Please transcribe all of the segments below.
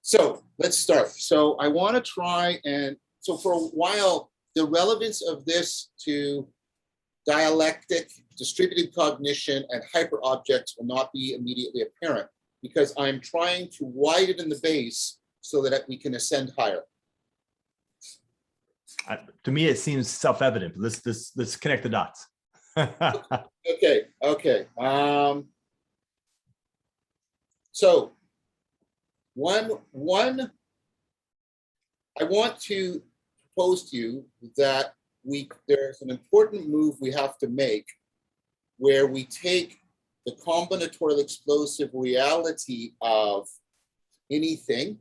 So let's start. So I want to try and, so for a while, the relevance of this to dialectic, distributed cognition, and hyperobjects will not be immediately apparent because I'm trying to widen the base so that we can ascend higher. To me, it seems self-evident. Let's connect the dots. Okay. So one, I want to propose to you that there's an important move we have to make where we take the combinatorial explosive reality of anything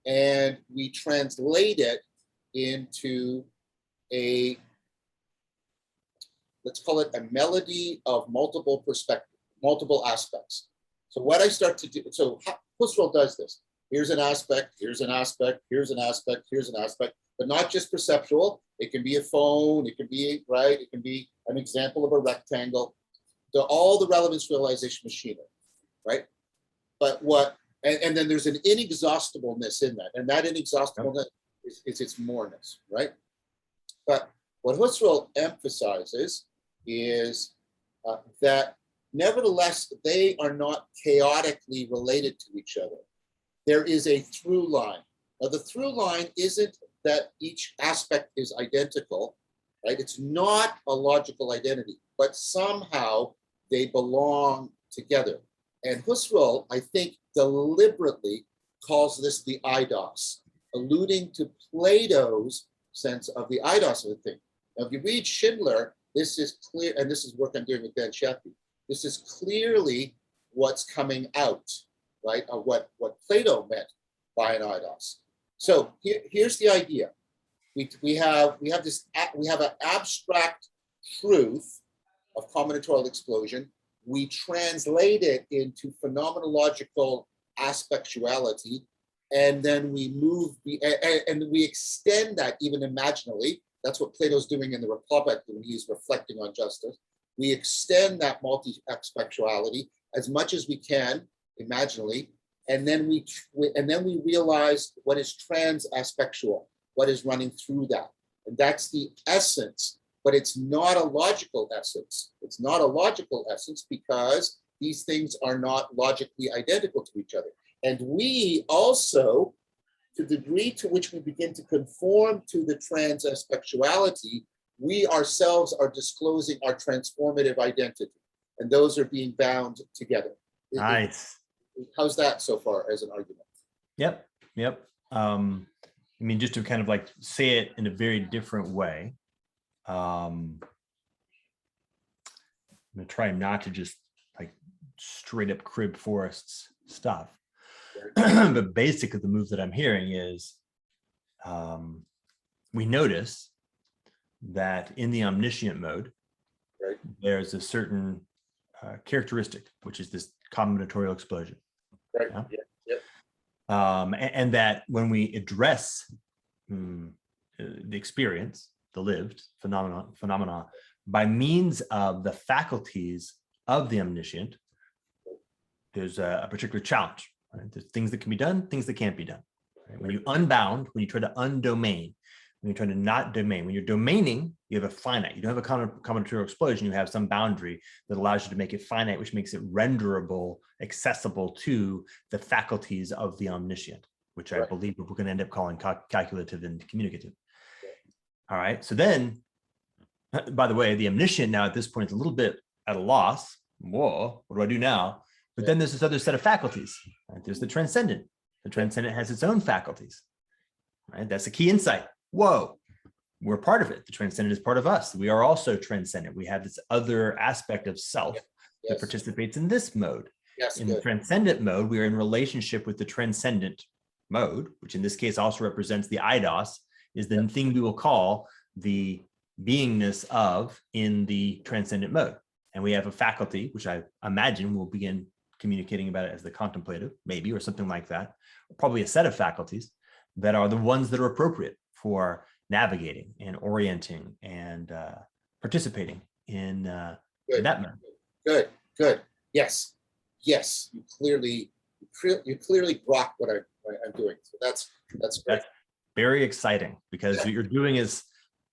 and we translate it into a, let's call it a melody of multiple perspectives, multiple aspects. So what I start to do, so Husserl does this. Here's an aspect, here's an aspect, here's an aspect, here's an aspect, but not just perceptual. It can be a phone, it can be, right? It can be an example of a rectangle. All the relevance realization machinery, right? But what, and then there's an inexhaustibleness in that, and that inexhaustibleness is its moreness, right? But what Husserl emphasizes is that nevertheless, they are not chaotically related to each other. There is a through line. Now, the through line isn't that each aspect is identical, right? It's not a logical identity, but somehow they belong together. And Husserl, I think, deliberately calls this the idos, alluding to Plato's sense of the idos of the thing. Now, if you read Schindler, this is clear, and this is work I'm doing with Ben Sheffy. This is clearly what's coming out, right, of what Plato meant by an idos. So here's the idea: we have an abstract truth of combinatorial explosion. We translate it into phenomenological aspectuality, and then we move and we extend that even imaginally. That's what Plato's doing in the Republic when he's reflecting on justice. We extend that multi-aspectuality as much as we can imaginally, and then we realize what is trans-aspectual, what is running through that, and that's the essence. But it's not a logical essence. It's not a logical essence because these things are not logically identical to each other. And we also, to the degree to which we begin to conform to the trans-aspectuality, we ourselves are disclosing our transformative identity. And those are being bound together. Nice. How's that so far as an argument? Yep. I mean, just to kind of like say it in a very different way, I'm going to try not to just like straight up crib Forrest's stuff. But basically the move that I'm hearing is we notice that in the omniscient mode, right, there's a certain characteristic, which is this combinatorial explosion. Right. Yeah? And that when we address the experience, the lived phenomena, by means of the faculties of the omniscient, there's a particular challenge. Right? There's things that can be done, things that can't be done. Right? When you unbound, when you try to undomain, when you try to not domain, when you're domaining, you have a finite. You don't have a combinatorial explosion. You have some boundary that allows you to make it finite, which makes it renderable, accessible to the faculties of the omniscient, which I believe we're going to end up calling calculative and communicative. All right. So then, by the way, the omniscient now at this point is a little bit at a loss. Whoa, what do I do now? But then there's this other set of faculties. Right? There's the transcendent. The transcendent has its own faculties. Right? That's a key insight. Whoa, we're part of it. The transcendent is part of us. We are also transcendent. We have this other aspect of self that participates in this mode. In the transcendent mode, we are in relationship with the transcendent mode, which in this case also represents the idos, is the thing we will call the beingness of in the transcendent mode. And we have a faculty, which I imagine we'll begin communicating about it as the contemplative, maybe, or something like that, or probably a set of faculties that are the ones that are appropriate for navigating and orienting and participating in that mode. Good. Yes. You clearly brought what right, I'm doing. So that's great. That's very exciting, because what you're doing is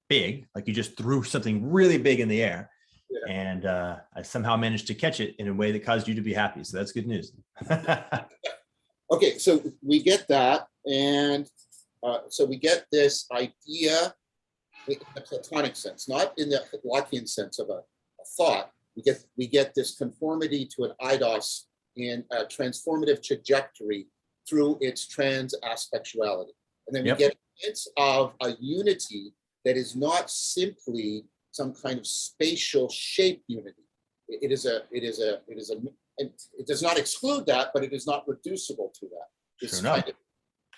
big, like you just threw something really big in the air. Yeah. And I somehow managed to catch it in a way that caused you to be happy. So that's good news. Okay, so we get that, and so we get this idea in the Platonic sense, not in the Lockean sense of a thought. We get this conformity to an idos in a transformative trajectory through its trans-aspectuality. And then we get a sense of a unity that is not simply some kind of spatial shape unity. It does not exclude that, but it is not reducible to that. Sure enough.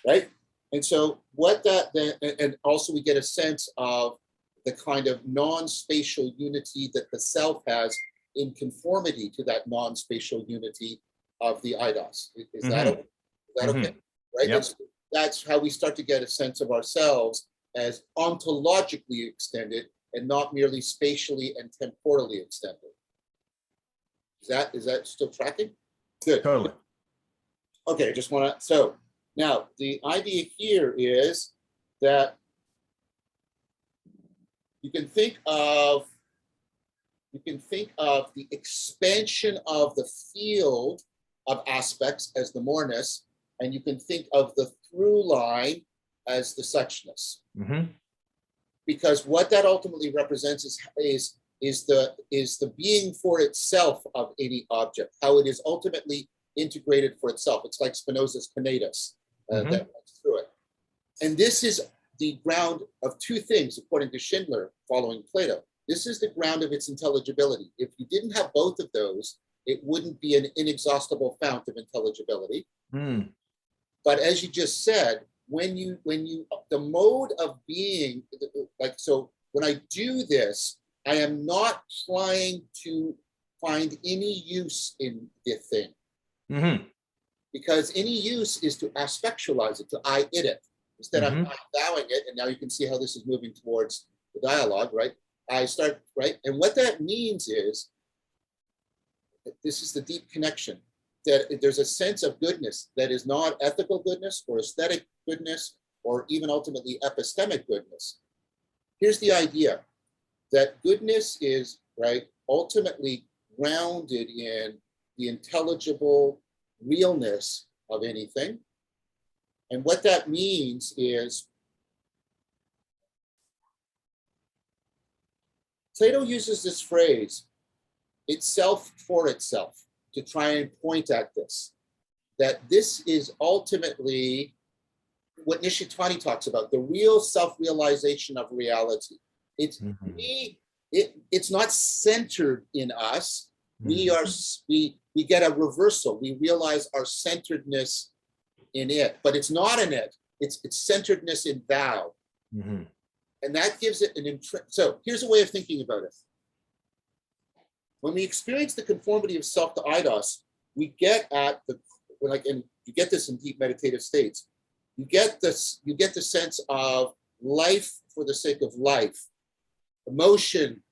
Right? And so what that then, and also we get a sense of the kind of non-spatial unity that the self has in conformity to that non-spatial unity of the idos. Is that okay? Right? Yep. That's how we start to get a sense of ourselves as ontologically extended and not merely spatially and temporally extended. Is that still tracking? Good. Totally. Okay, I just want to, so now the idea here is that you can think of the expansion of the field of aspects as the moreness, and you can think of the through line as the suchness. Because what that ultimately represents is the being for itself of any object, how it is ultimately integrated for itself. It's like Spinoza's conatus that runs through it. And this is the ground of two things, according to Schindler, following Plato. This is the ground of its intelligibility. If you didn't have both of those, it wouldn't be an inexhaustible fount of intelligibility. But as you just said, when you the mode of being, like, so when I do this, I am not trying to find any use in the thing. Because any use is to aspectualize it, to Eidetic. Instead, I'm vowing it, and now you can see how this is moving towards the dialogue, right? I start, right? And what that means is, this is the deep connection, that there's a sense of goodness that is not ethical goodness or aesthetic goodness or even ultimately epistemic goodness. Here's the idea that goodness is, right, ultimately grounded in the intelligible realness of anything. And what that means is, Plato uses this phrase, itself for itself, to try and point at this, that this is ultimately what Nishitani talks about, the real self-realization of reality. It's it's not centered in us. We get a reversal. We realize our centeredness in it, but it's not in it. It's centeredness in thou. And that gives it an so here's a way of thinking about it. When we experience the conformity of self to idos, we get at the, like, and you get this in deep meditative states. You get the sense of life for the sake of life, emotion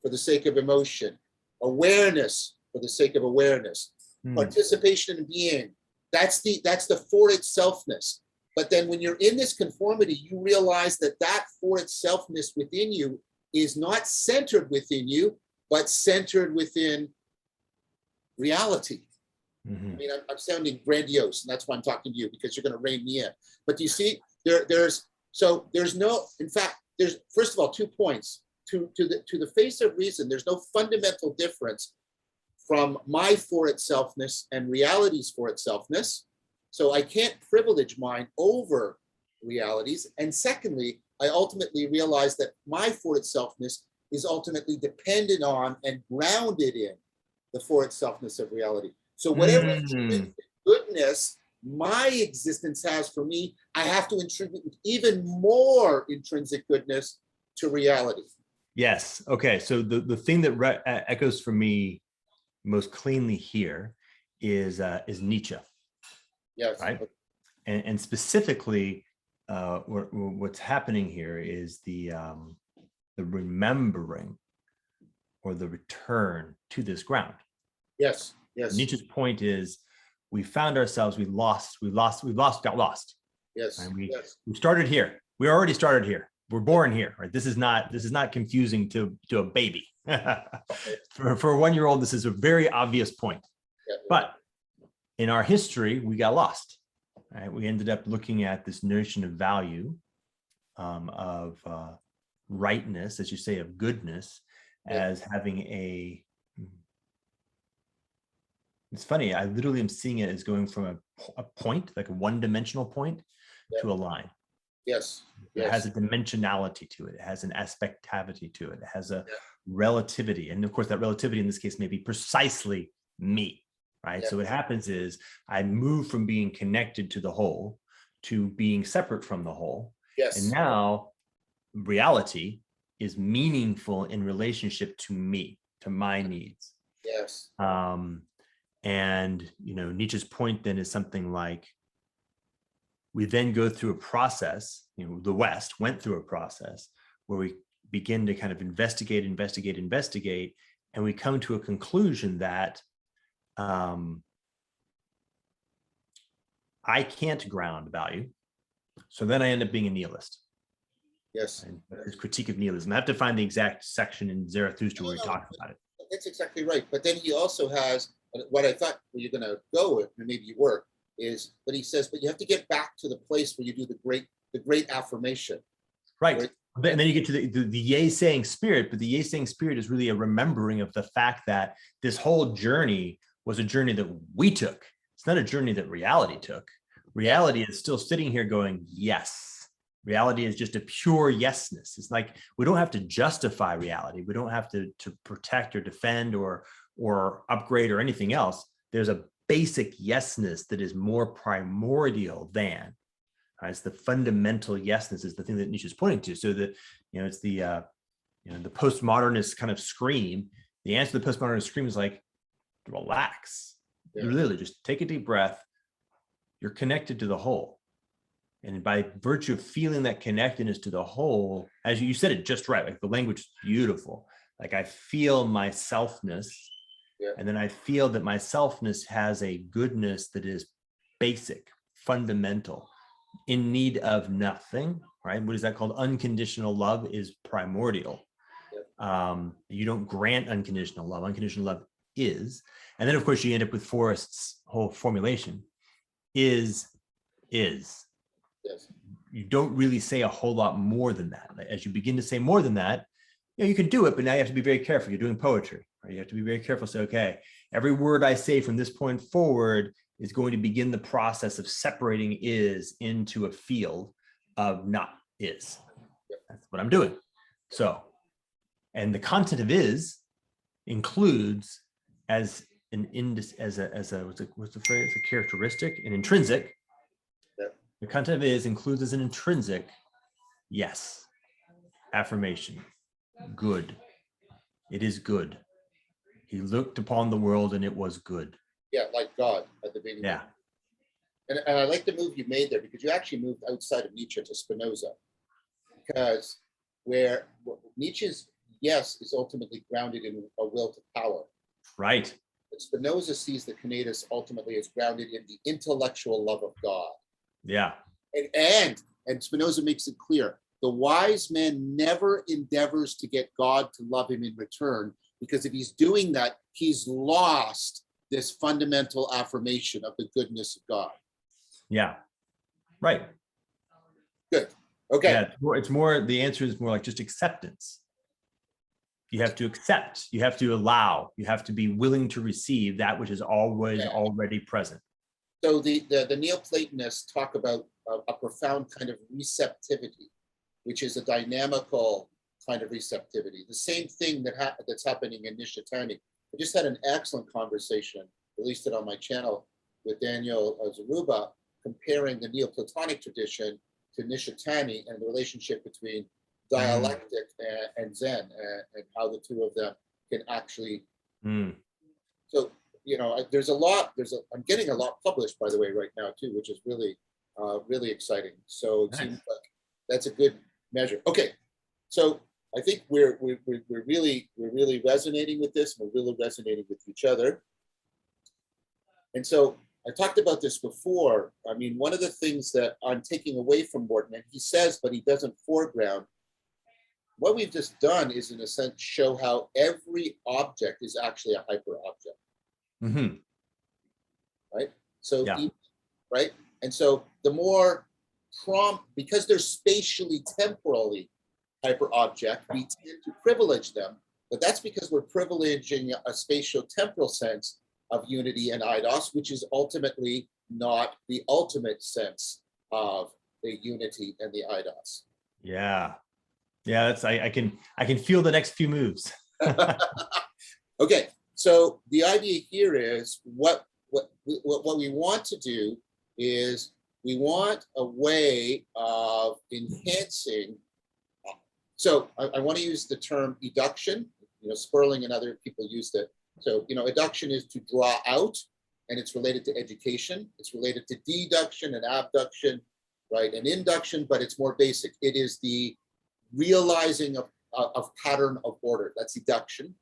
for the sake of emotion, awareness for the sake of awareness, participation in being. That's the for itselfness. But then when you're in this conformity, you realize that for itselfness within you is not centered within you, but centered within reality. I mean, I'm sounding grandiose, and that's why I'm talking to you, because you're going to rein me in. But do you see, there's no, in fact, there's, first of all, 2 points. To the face of reason, there's no fundamental difference from my for itselfness and reality's for itselfness. So I can't privilege mine over realities. And secondly, I ultimately realize that my for itselfness is ultimately dependent on and grounded in the for itselfness of reality. So whatever goodness my existence has for me, I have to attribute even more intrinsic goodness to reality. Yes. Okay. So the thing that echoes for me most cleanly here is Nietzsche. Yes. Right. And specifically, what's happening here is the remembering or the return to this ground. Yes. Yes. Nietzsche's point is, we found ourselves, got lost. Yes. And we Yes. started here. We already started here. We're born here, right? This is not confusing to a baby. For a 1-year-old, this is a very obvious point. Yeah. But in our history, we got lost. Right? We ended up looking at this notion of value, of rightness, as you say, of goodness, as having a. It's funny. I literally am seeing it as going from a point, like a one-dimensional point, to a line. Yes. It has a dimensionality to it. It has an aspectivity to it. It has a relativity. And of course, that relativity in this case may be precisely me, right? Yeah. So what happens is I move from being connected to the whole to being separate from the whole. Yes. And now reality is meaningful in relationship to me, to my needs. Yes. And, Nietzsche's point then is something like, we then go through a process, the West went through a process where we begin to kind of investigate, and we come to a conclusion that I can't ground value. So then I end up being a nihilist. Yes. And his critique of nihilism. I have to find the exact section in Zarathustra where he talks about it. That's exactly right. But then he also has what I thought you're going to go with, and maybe you were, is, but he says, but you have to get back to the place where you do the great affirmation. Right. And then you get to the yea-saying spirit, but the yea-saying spirit is really a remembering of the fact that this whole journey was a journey that we took. It's not a journey that reality took. Reality is still sitting here going, yes. Reality is just a pure yesness. It's like, we don't have to justify reality. We don't have to protect or defend or upgrade or anything else. There's a basic yesness that is more primordial than. It's the fundamental yesness is the thing that Nietzsche's pointing to. So that, it's the postmodernist kind of scream. The answer to the postmodernist scream is like, relax. You literally just take a deep breath. You're connected to the whole. And by virtue of feeling that connectedness to the whole, as you said it just right, like the language is beautiful. Like I feel my selfness. And then I feel that my selfness has a goodness that is basic, fundamental, in need of nothing, right? What is that called? Unconditional love is primordial. You don't grant unconditional love. Unconditional love is. And then, of course, you end up with Forrest's whole formulation. Is. Yes. You don't really say a whole lot more than that. As you begin to say more than that, you can do it, but now you have to be very careful. You're doing poetry. You have to be very careful. Say, okay, every word I say from this point forward is going to begin the process of separating is into a field of not is. That's what I'm doing. So, and the content of is includes as an what's the phrase? A characteristic, an intrinsic. The content of is includes as an intrinsic, yes, affirmation, good. It is good. He looked upon the world and it was good. Yeah, like God at the beginning. Yeah. And I like the move you made there, because you actually moved outside of Nietzsche to Spinoza. Because where Nietzsche's yes is ultimately grounded in a will to power. Right. But Spinoza sees the conatus ultimately as grounded in the intellectual love of God. Yeah. And Spinoza makes it clear, the wise man never endeavors to get God to love him in return, because if he's doing that, he's lost this fundamental affirmation of the goodness of God. Yeah. Right. Good. Okay. Yeah, it's more, the answer is more like just acceptance. You have to accept, you have to allow, you have to be willing to receive that which is always already present. So the Neoplatonists talk about a profound kind of receptivity, which is a dynamical kind of receptivity. The same thing that's happening in Nishitani. I just had an excellent conversation, released it on my channel, with Daniel Zaruba, comparing the Neoplatonic tradition to Nishitani and the relationship between dialectic and Zen, and how the two of them can actually. So, I'm getting a lot published, by the way, right now too, which is really, really exciting. So it seems like that's a good measure. Okay, so I think we're really resonating with this. We're really resonating with each other. And so I talked about this before. I mean, one of the things that I'm taking away from Morton, and he says, but he doesn't foreground, what we've just done is, in a sense, show how every object is actually a hyper object. Mm-hmm. Right? So, Yeah. right? And so the more prompt, because they're spatially, temporally hyper object, we tend to privilege them, but that's because we're privileging a spatial temporal sense of unity and idos, which is ultimately not the ultimate sense of the unity and the idos. Yeah. Yeah, that's I can feel the next few moves. Okay, so the idea here is what we want to do is we want a way of enhancing. So I want to use the term eduction. Sperling and other people used it. So eduction is to draw out, and it's related to education. It's related to deduction and abduction, right? And induction, but it's more basic. It is the realizing of pattern of order. That's eduction.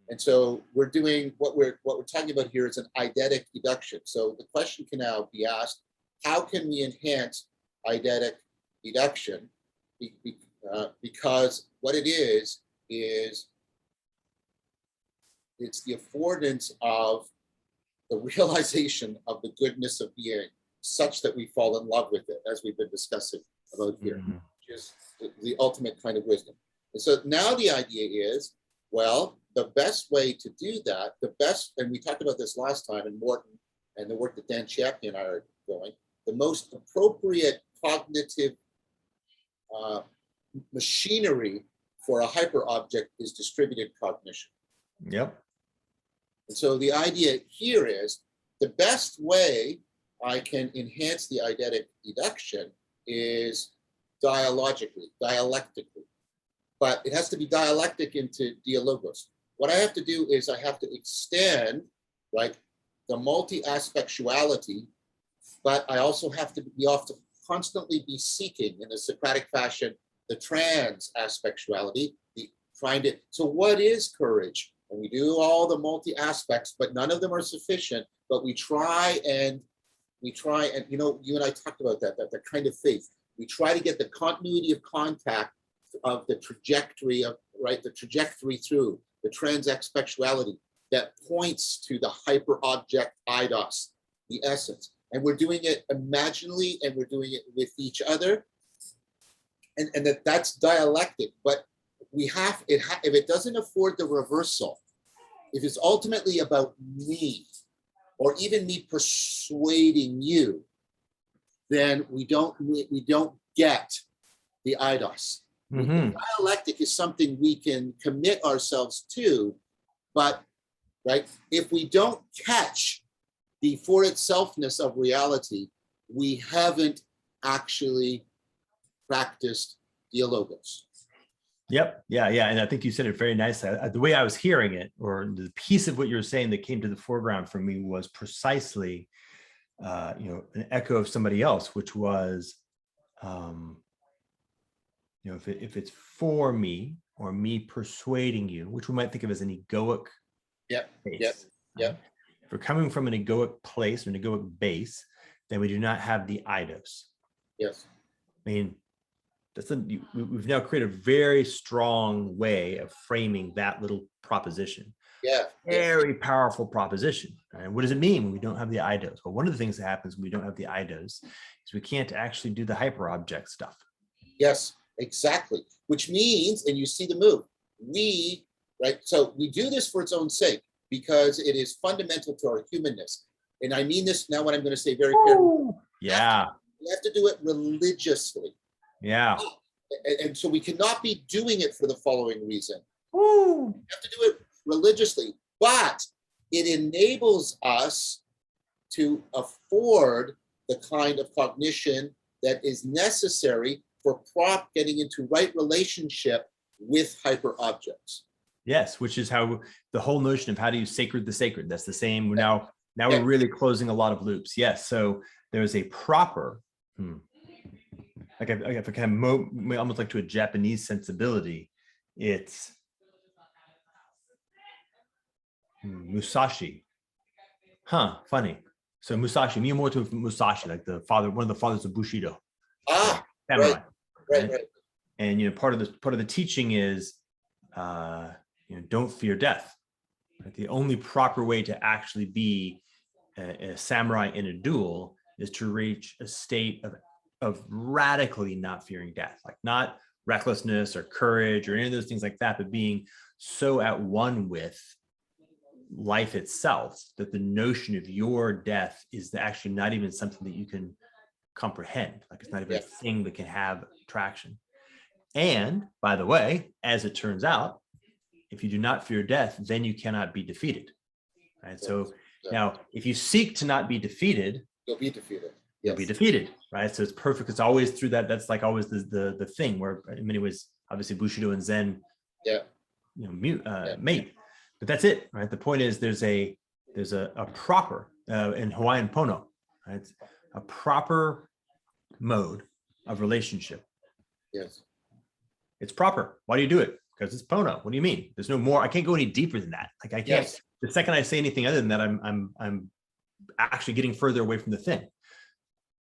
And so we're doing what we're talking about here is an eidetic eduction. So the question can now be asked: how can we enhance eidetic eduction? Because what it is it's the affordance of the realization of the goodness of being, such that we fall in love with it, as we've been discussing about here, which is the ultimate kind of wisdom. And so now the idea is, well, the best way to do that, and we talked about this last time in Morton and the work that Dan Chappie and I are doing, the most appropriate cognitive machinery for a hyper object is distributed cognition. Yep. And so the idea here is the best way I can enhance the eidetic eduction is dialogically, dialectically. But it has to be dialectic into dialogos. What I have to do is I have to extend, right, the multi-aspectuality, but I also have to constantly be seeking, in a Socratic fashion, the trans-aspectuality, so what is courage? And we do all the multi-aspects, but none of them are sufficient, but we try and you and I talked about that kind of faith. We try to get the continuity of contact of the trajectory through the trans-aspectuality that points to the hyper object idos, the essence. And we're doing it imaginally, and we're doing it with each other. And that's dialectic, but if it doesn't afford the reversal, if it's ultimately about me, or even me persuading you, then we don't get the idos. The dialectic is something we can commit ourselves to, but right, if we don't catch the for itselfness of reality, we haven't actually practiced dialogos. Yep. Yeah. And I think you said it very nicely. The way I was hearing it, or the piece of what you were saying that came to the foreground for me, was precisely, an echo of somebody else, which was, if it's for me or me persuading you, which we might think of as an egoic base. If we're coming from an egoic place, or an egoic base, then we do not have the idos. Yes. I mean, we've now created a very strong way of framing that little proposition. Yeah. Very powerful proposition. And what does it mean when we don't have the idos? Well, one of the things that happens when we don't have the idos is we can't actually do the hyperobject stuff. Yes, exactly. Which means, and you see the move, so we do this for its own sake, because it is fundamental to our humanness. And I mean this now, what I'm going to say very carefully. Yeah. We have to do it religiously. Yeah. And so we cannot be doing it for the following reason. Woo. We have to do it religiously, but it enables us to afford the kind of cognition that is necessary for getting into right relationship with hyper objects. Yes, which is how the whole notion of how to use sacred the sacred. That's the same. Now we're really closing a lot of loops. Yes. So there's a proper, if I kind of almost like to a Japanese sensibility, it's Musashi. Funny. So Musashi, Miyamoto Musashi, like the father, one of the fathers of Bushido. Ah, samurai, right. And part of the teaching is, don't fear death. Right? The only proper way to actually be a samurai in a duel is to reach a state of radically not fearing death, like not recklessness or courage or any of those things like that, but being so at one with life itself that the notion of your death is actually not even something that you can comprehend. Like it's not even a thing that can have traction. And by the way, as it turns out, if you do not fear death, then you cannot be defeated. Right. So now, if you seek to not be defeated, you'll be defeated. You'll be defeated. Right. So it's perfect. It's always through that. That's like always the thing where, in many ways, obviously Bushido and Zen, mate. But that's it. Right. The point is, there's a proper in Hawaiian Pono, right? A proper mode of relationship. Yes. It's proper. Why do you do it? Because it's Pono. What do you mean? There's no more. I can't go any deeper than that. Like I can't. Yes. The second I say anything other than that, I'm actually getting further away from the thing.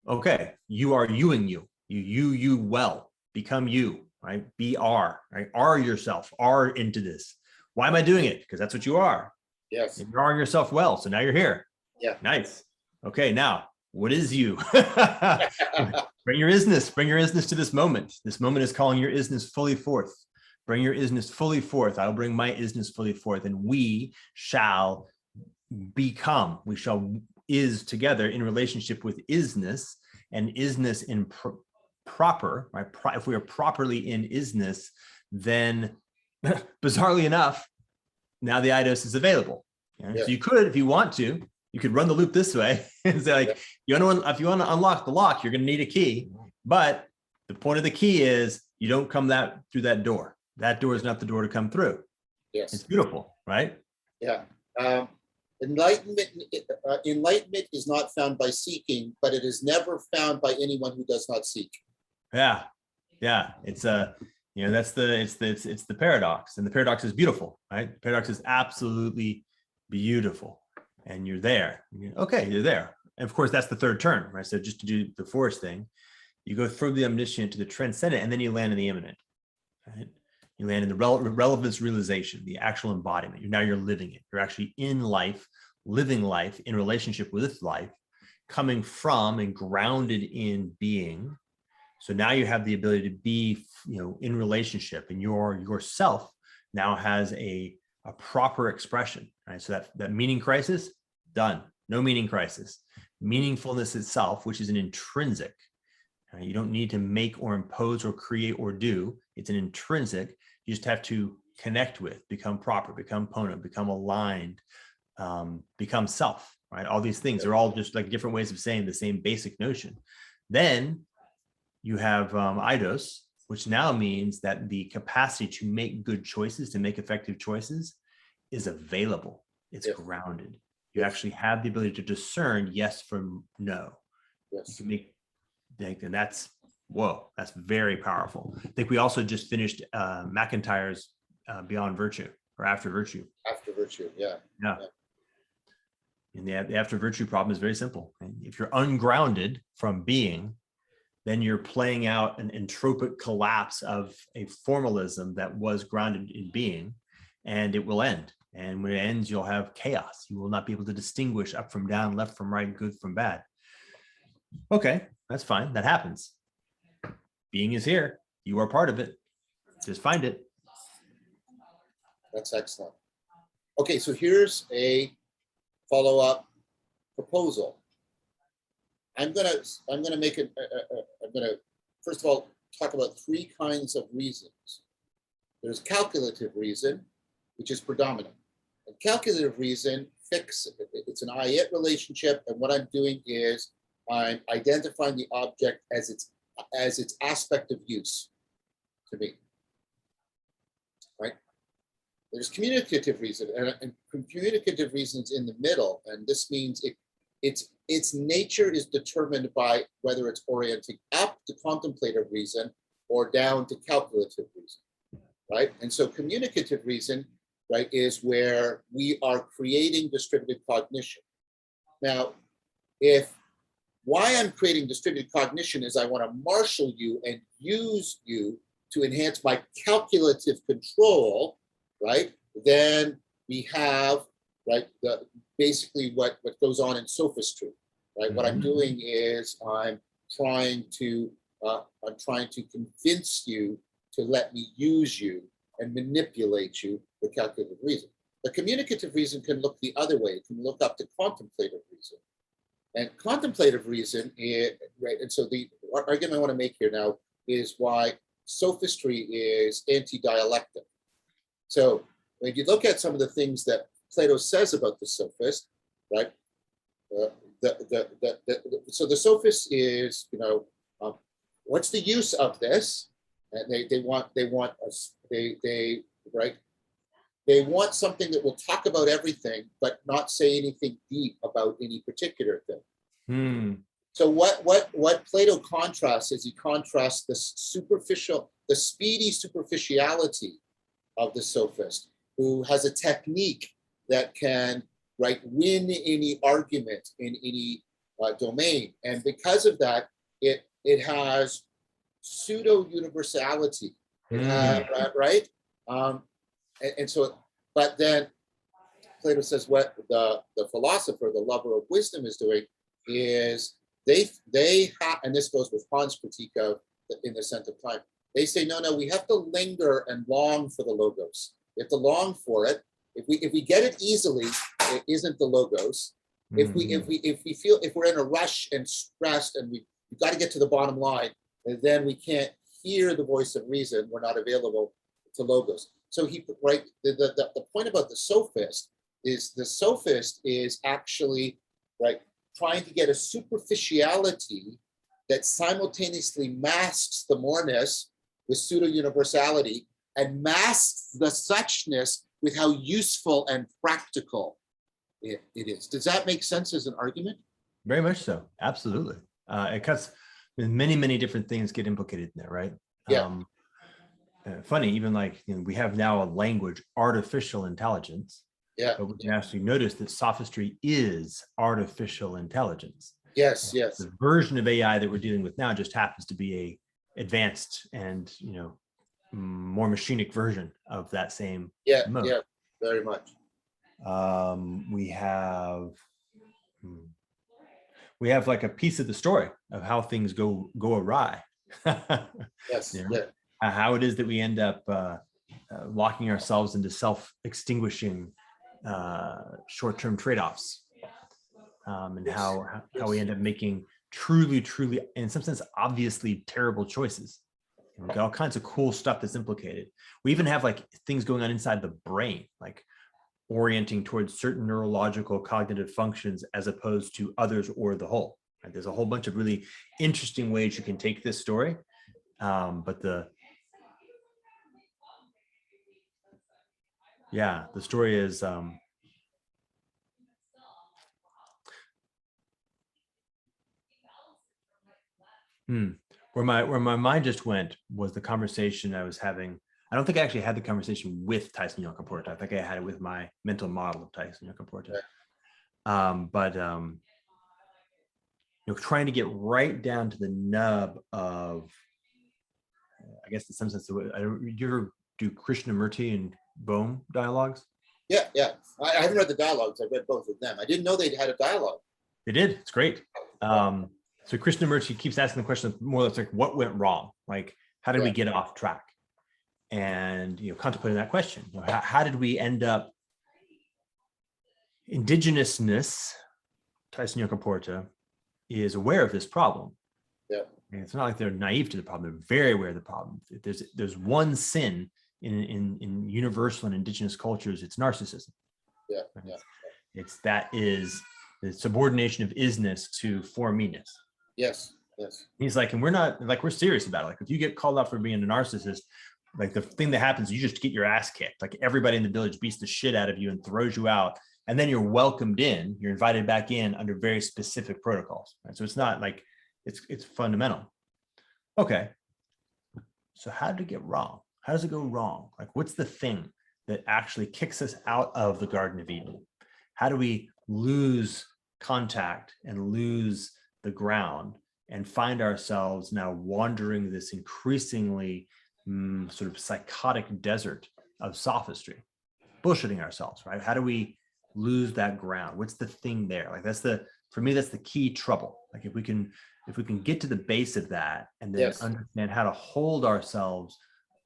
Okay, you are youing you. You well. Become you. Right. Be R. Right. R yourself. R into this. Why am I doing it? Because that's what you are. Yes. And you're R'ing yourself well. So now you're here. Yeah. Nice. Okay. Now, what is you? Bring your isness. Bring your isness to this moment. This moment is calling your isness fully forth. Bring your isness fully forth. I'll bring my isness fully forth, and we shall become. We shall is together in relationship with isness, and isness in proper. Right? If we are properly in isness, then bizarrely enough, now the idos is available. Okay? So you could, if you want to, you could run the loop this way and say, like, if you want to unlock the lock, you're going to need a key. But the point of the key is you don't come through that door. That door is not the door to come through. Yes, it's beautiful, right? Yeah. Enlightenment is not found by seeking, but it is never found by anyone who does not seek. Yeah. It's that's the paradox, and the paradox is beautiful, right? The paradox is absolutely beautiful, and you're there. Okay, you're there. And of course, that's the third turn, right? So just to do the forest thing, you go through the omniscient to the transcendent, and then you land in the immanent, right? You land in the relevance realization, the actual embodiment. Now you're living it. You're actually in life, living life in relationship with life, coming from and grounded in being. So now you have the ability to be, in relationship, and yourself now has a proper expression, right? So that meaning crisis, done. No meaning crisis. Meaningfulness itself, which is an intrinsic. Right? You don't need to make or impose or create or do. It's an intrinsic. You just have to connect with, become proper, become Pono, become aligned, become self, right? All these things are all just like different ways of saying the same basic notion. Then you have idos, which now means that the capacity to make good choices, to make effective choices, is available. It's grounded. You actually have the ability to discern yes from no. Yes. You can make, and that's very powerful. I think we also just finished McIntyre's Beyond Virtue, or After Virtue. After Virtue, yeah. And the after virtue problem is very simple. If you're ungrounded from being, then you're playing out an entropic collapse of a formalism that was grounded in being, and it will end. And when it ends, you'll have chaos. You will not be able to distinguish up from down, left from right, good from bad. Okay, that's fine. That happens. Being is here. You are part of it. Just find it. That's excellent. Okay, so here's a follow-up proposal. I'm gonna first of all talk about three kinds of reasons. There's calculative reason, which is predominant. And calculative reason, it's an I-it relationship, and what I'm doing is I'm identifying the object as its aspect of use to me. Right? There's communicative reason, and communicative reason's in the middle, and this means its nature is determined by whether it's orienting up to contemplative reason or down to calculative reason, right? And so communicative reason, right, is where we are creating distributed cognition. Now, if why I'm creating distributed cognition is I want to marshal you and use you to enhance my calculative control, right? Then we have, right, basically what goes on in sophistry, right? What I'm doing is I'm trying to convince you to let me use you and manipulate you for calculative reason. The communicative reason can look the other way. It can look up to contemplative reason. And contemplative reason is, right, and so the argument I want to make here now is why sophistry is anti-dialectic. So when you look at some of the things that Plato says about the sophist, right, so the sophist is, what's the use of this? And they want something that will talk about everything, but not say anything deep about any particular thing. So what Plato contrasts is he contrasts the speedy superficiality of the sophist, who has a technique that can, right, win any argument in any domain, and because of that, it has pseudo universality, right? And so, but then Plato says what the philosopher, the lover of wisdom, is doing is they have, and this goes with Kant's critique of In the Ascent of Time. They say, no, we have to linger and long for the logos. We have to long for it. If we get it easily, it isn't the logos. If we're in a rush and stressed and we've got to get to the bottom line, and then we can't hear the voice of reason, we're not available to logos. So the point about the sophist is actually, right, trying to get a superficiality that simultaneously masks the moreness with pseudo universality and masks the suchness with how useful and practical it is. Does that make sense as an argument? Very much so. Absolutely. It cuts. Many, many different things get implicated in there, right? Yeah. Funny, even like we have now a language, artificial intelligence. Yeah. But we can actually notice that sophistry is artificial intelligence. Yes. The version of AI that we're dealing with now just happens to be a advanced and more machinic version of that same mode. Yeah, very much. We have like a piece of the story of how things go awry. Yes. How it is that we end up locking ourselves into self-extinguishing short-term trade-offs, and how we end up making truly, in some sense, obviously terrible choices. We got all kinds of cool stuff that's implicated. We even have like things going on inside the brain, like orienting towards certain neurological cognitive functions as opposed to others or the whole. Right? There's a whole bunch of really interesting ways you can take this story, but the story is where my mind just went was the conversation I was having. I don't think I actually had the conversation with Tyson Yunkaporta. I think I had it with my mental model of Tyson Yunkaporta. But trying to get right down to the nub of, I guess in some sense, you ever do Krishnamurti and Bohm dialogues? Yeah. I haven't read the dialogues. I've read both of them. I didn't know they'd had a dialogue. They did. It's great. So Krishnamurti keeps asking the question more or less like, what went wrong? Like, how did we get off track? And contemplating that question, how did we end up? Indigenousness, Tyson Yunkaporta is aware of this problem. Yeah, and it's not like they're naive to the problem; they're very aware of the problem. There's one sin in universal and indigenous cultures. It's narcissism. Yeah. It's the subordination of isness to for meanness. Yes. He's like, and we're serious about it. Like, if you get called out for being a narcissist, like the thing that happens, you just get your ass kicked. Like, everybody in the village beats the shit out of you and throws you out. And then you're welcomed in, you're invited back in under very specific protocols. Right? So it's not like it's fundamental. Okay. So how did it get wrong? How does it go wrong? Like, what's the thing that actually kicks us out of the Garden of Eden? How do we lose contact and lose the ground and find ourselves now wandering this increasingly sort of psychotic desert of sophistry, bullshitting ourselves, right? How do we lose that ground? What's the thing there? Like for me, that's the key trouble. Like if we can get to the base of that and then Yes. understand how to hold ourselves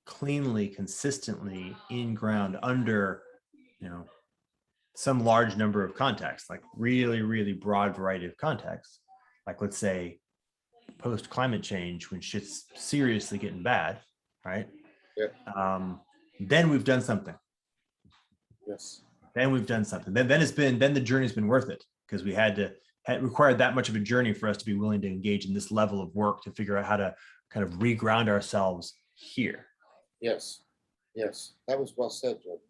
cleanly, consistently in ground under, some large number of contexts, like really, really broad variety of contexts, like let's say post climate change when shit's seriously getting bad, right? Yeah. Then we've done something. Yes. Then we've done something. Then the journey's been worth it, because we had required that much of a journey for us to be willing to engage in this level of work to figure out how to kind of reground ourselves here. Yes. Yes. That was well said, Jordan.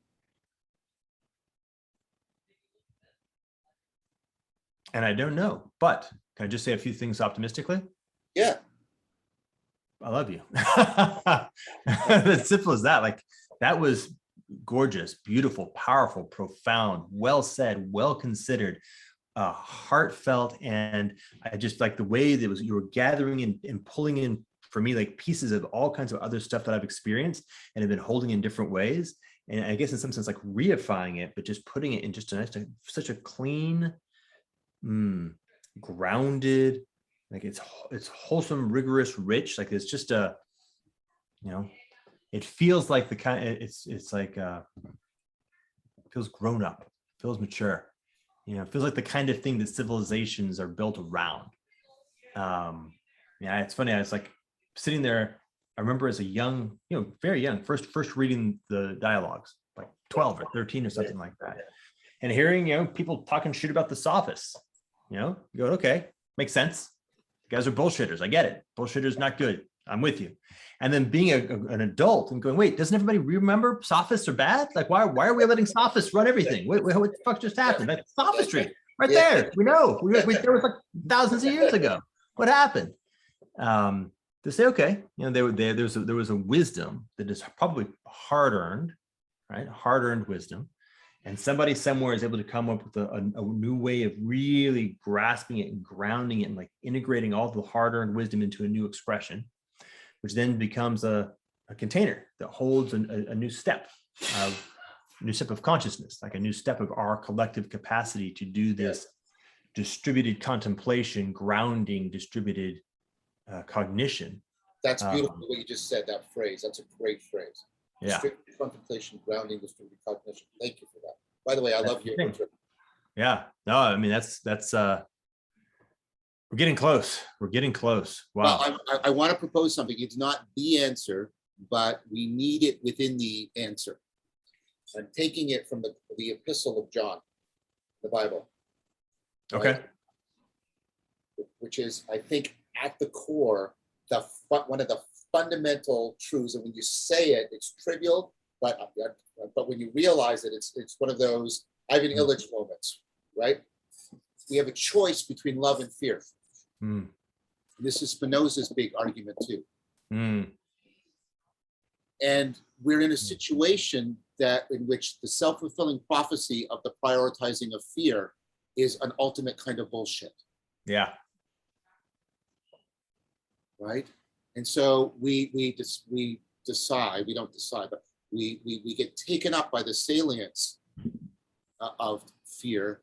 And I don't know, but can I just say a few things optimistically? Yeah. I love you. As simple as that. Like, that was gorgeous, beautiful, powerful, profound, well said, well considered, heartfelt. And I just like the way that you were gathering and pulling in for me, like pieces of all kinds of other stuff that I've experienced and have been holding in different ways. And I guess in some sense, like reifying it, but just putting it in just such a clean, grounded, like it's wholesome, rigorous, rich. Like it's just it feels like the kind, it's like it feels grown up, feels mature, it feels like the kind of thing that civilizations are built around. It's funny, I was like sitting there, I remember as a young, very young, first reading the dialogues, like 12 or 13 or something like that, and hearing people talking shit about the sophists. You go, okay, makes sense. You guys are bullshitters. I get it. Bullshitters not good. I'm with you. And then being an adult and going, wait, doesn't everybody remember sophists are bad? Like, why are we letting sophists run everything? What the fuck just happened? That's sophistry right there. We know. There was like thousands of years ago. What happened? To say, okay, there was a wisdom that is probably hard-earned, right? Hard-earned wisdom. And somebody somewhere is able to come up with a new way of really grasping it and grounding it and like integrating all the hard-earned wisdom into a new expression, which then becomes a container that holds a new step of consciousness, like a new step of our collective capacity to do this distributed contemplation, grounding, distributed cognition. That's beautiful what you just said, that phrase. That's a great phrase. Yeah. Distributed contemplation, grounding, distributed cognition. Thank you for that. By the way, I love you. Yeah. No, I mean, that's we're getting close. We're getting close. Wow. Well, I want to propose something. It's not the answer, but we need it within the answer. I'm taking it from the epistle of John, the Bible. Okay. Right? Which is, I think, at the core, one of the fundamental truths. And when you say it, it's trivial, but when you realize it, it's one of those Ivan Illich moments, right? We have a choice between love and fear. This is Spinoza's big argument too. And we're in a situation in which the self-fulfilling prophecy of the prioritizing of fear is an ultimate kind of bullshit. Yeah. Right? And so we decide, we don't decide, but we get taken up by the salience of fear,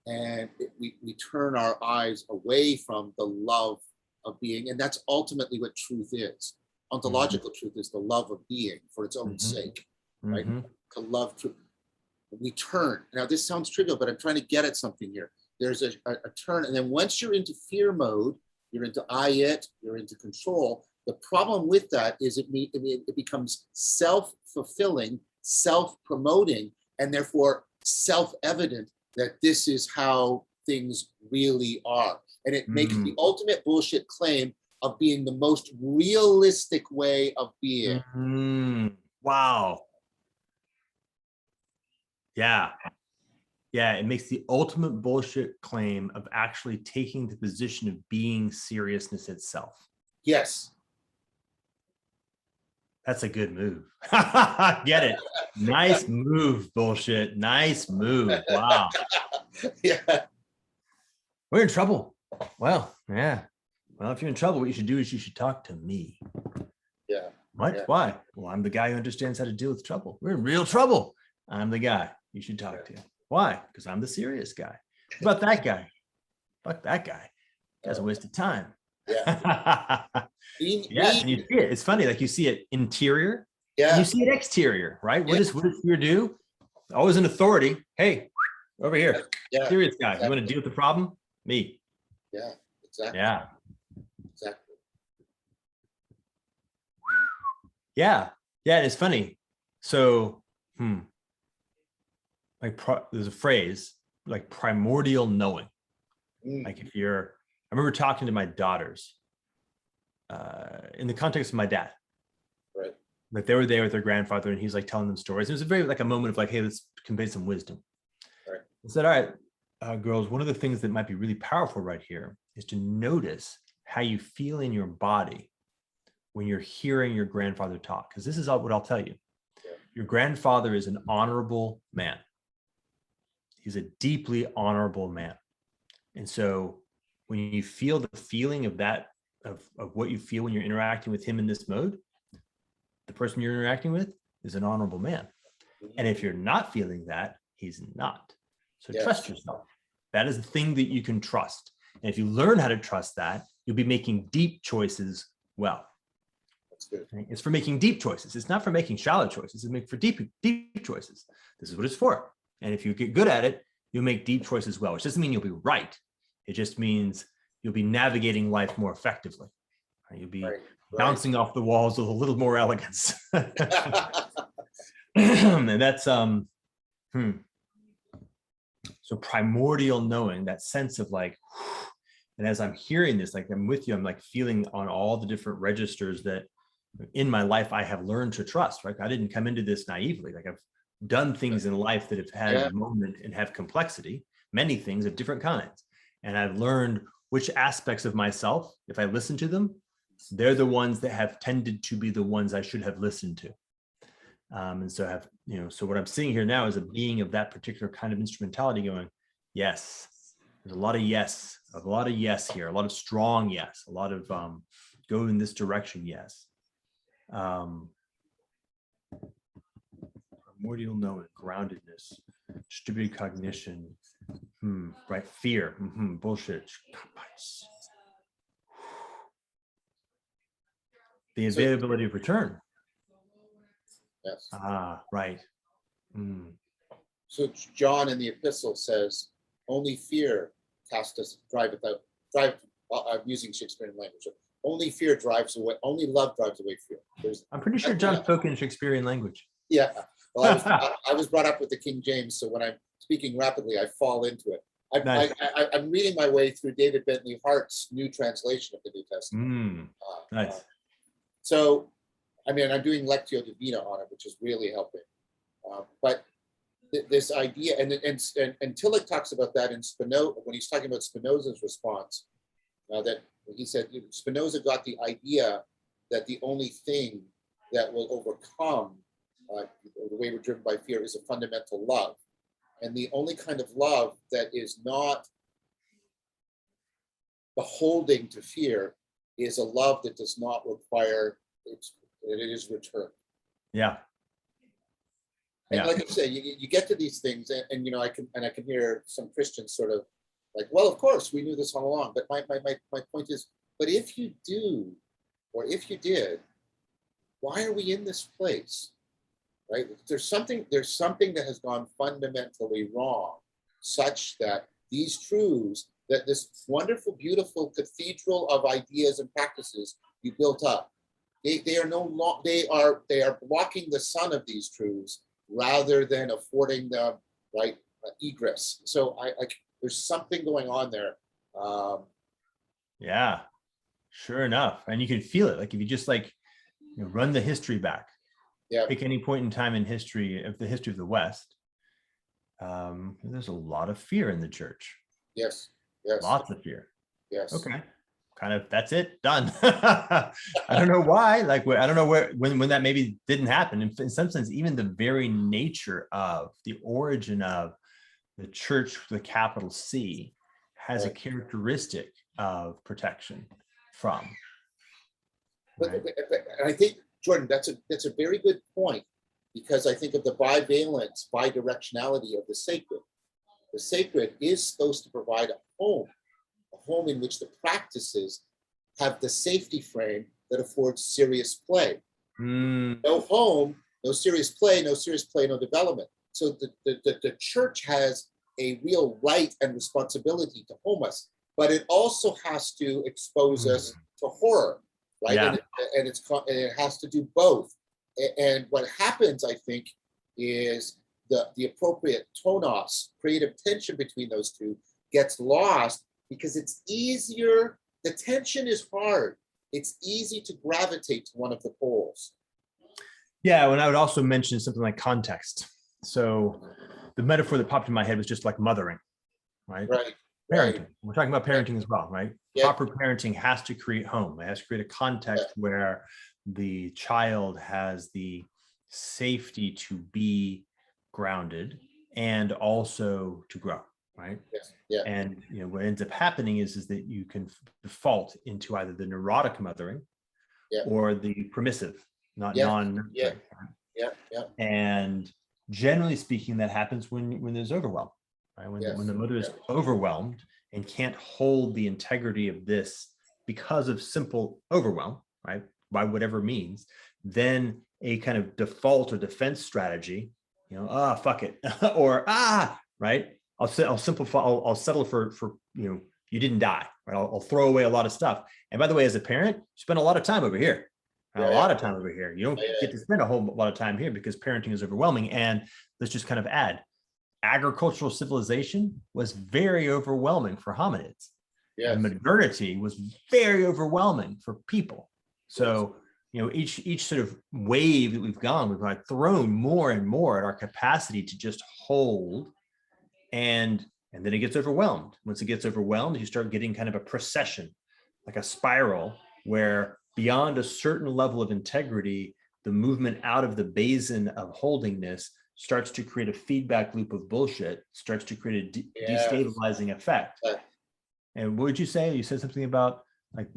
and we turn our eyes away from the love of being. And that's ultimately what truth is. Ontological truth is the love of being for its own sake, right? To love truth. We turn. Now, this sounds trivial, but I'm trying to get at something here. There's a turn. And then once you're into fear mode, you're into it, you're into control. The problem with that is it becomes self-fulfilling, self-promoting, and therefore self-evident that this is how things really are. And it makes the ultimate bullshit claim of being the most realistic way of being. Wow. Yeah. Yeah, it makes the ultimate bullshit claim of actually taking the position of being seriousness itself. Yes. That's a good move. Get it? Nice move, bullshit. Nice move. Wow. Yeah. We're in trouble. Well, yeah. Well, if you're in trouble, what you should do is you should talk to me. Yeah. What? Yeah. Why? Well, I'm the guy who understands how to deal with trouble. We're in real trouble. I'm the guy you should talk to. Why? Because I'm the serious guy. What about that guy? Fuck that guy. That's a waste of time. Yeah. Yeah, and you see it. It's funny, like you see it interior, and Yeah. you see it exterior, right? What Yeah. does fear do? Always an authority. Hey, over here, Yeah. serious guy. Exactly. You want to deal with the problem? Me. Yeah. Exactly. Yeah. Exactly. Yeah. Yeah. And it's funny. So, like there's a phrase like primordial knowing. Like if I remember talking to my daughters in the context of my dad. Right. Like they were there with their grandfather and he's like telling them stories. It was a very like a moment of like, hey, let's convey some wisdom. Right. I said, all right, girls, one of the things that might be really powerful right here is to notice how you feel in your body when you're hearing your grandfather talk. Because this is what I'll tell you. Yeah. Your grandfather is an honorable man. He's a deeply honorable man. And so when you feel the feeling of that, of what you feel when you're interacting with him in this mode, the person you're interacting with is an honorable man. And if you're not feeling that, he's not. So trust yourself. That is the thing that you can trust. And if you learn how to trust that, you'll be making deep choices well. That's good. It's for making deep choices. It's not for making shallow choices. It's for deep choices. This is what it's for. And if you get good at it, you'll make deep choices well, which doesn't mean you'll be right. It just means you'll be navigating life more effectively. You'll be bouncing off the walls with a little more elegance. And that's so primordial knowing, that sense of like, and as I'm hearing this, like I'm with you, I'm like feeling on all the different registers that in my life I have learned to trust, right? I didn't come into this naively. Like I've done things in life that have had moment and have complexity, many things of different kinds. And I've learned which aspects of myself, if I listen to them, they're the ones that have tended to be the ones I should have listened to. And so have, so what I'm seeing here now is a being of that particular kind of instrumentality going, yes, there's a lot of yes here, a lot of strong yes, a lot of go in this direction, yes. Primordial knowing, groundedness, distributed cognition, right, fear, bullshit. The availability of return. Yes. Right. So John in the epistle says, only fear casts us, I'm using Shakespearean language. Only fear drives away, only love drives away fear. I'm pretty sure John spoke in Shakespearean language. Yeah. Well, I was brought up with the King James, so when I'm speaking rapidly, I fall into it. I'm reading my way through David Bentley Hart's new translation of the New Testament. Nice. So, I mean, I'm doing Lectio Divina on it, which is really helping. But this idea, and Tillich talks about that in Spinoza, when he's talking about Spinoza's response, that he said Spinoza got the idea that the only thing that will overcome the way we're driven by fear is a fundamental love. And the only kind of love that is not beholding to fear is a love that does not require it is returned. Yeah. And like I say, you get to these things, and I can hear some Christians sort of like, well, of course we knew this all along. But my point is, but if you do, or if you did, why are we in this place? Right? There's something that has gone fundamentally wrong, such that these truths, that this wonderful, beautiful cathedral of ideas and practices you built up, they are blocking the sun of these truths rather than affording them egress. So there's something going on there. Yeah, sure enough, and you can feel it. Like if you just run the history back. Yeah. Pick any point in time in history of the West. There's a lot of fear in the church. Yes. Lots of fear. Yes. Okay. Kind of, that's it, done. I don't know why. I don't know when that maybe didn't happen. In some sense, even the very nature of the origin of the church, the capital C, has a Right. characteristic of protection from. But, Right? and I think, Jordan, that's a very good point, because I think of the bivalence, bidirectionality of the sacred. The sacred is supposed to provide a home in which the practices have the safety frame that affords serious play. No home, no serious play, no development. So the church has a real right and responsibility to home us, but it also has to expose us to horror, right? Yeah. And it has to do both. And what happens, I think, is the appropriate tonos, creative tension between those two, gets lost because it's easier. The tension is hard. It's easy to gravitate to one of the poles. Yeah, and I would also mention something like context. So the metaphor that popped in my head was just like mothering, right? Right. Parenting. Right. We're talking about parenting as well, right? Yeah. Proper parenting has to create home. It has to create a context where the child has the safety to be grounded and also to grow, right? Yes. Yeah. And what ends up happening is that you can default into either the neurotic mothering or the permissive, not non. Yeah. And generally speaking, that happens when there's overwhelm, right? When the mother is overwhelmed and can't hold the integrity of this because of simple overwhelm, right? By whatever means, then a kind of default or defense strategy, fuck it, or right? I'll simplify. I'll settle for you didn't die, right? I'll throw away a lot of stuff. And by the way, as a parent, you spend a lot of time over here. A lot of time over here. You don't get to spend a whole lot of time here because parenting is overwhelming. And let's just kind of add, agricultural civilization was very overwhelming for hominids. And modernity was very overwhelming for people. So, each sort of wave that we've gone, we've like thrown more and more at our capacity to just hold, and then it gets overwhelmed. Once it gets overwhelmed, you start getting kind of a procession, like a spiral, where beyond a certain level of integrity, the movement out of the basin of holdingness starts to create a feedback loop of bullshit, starts to create a destabilizing effect. And what did you say? You said something about like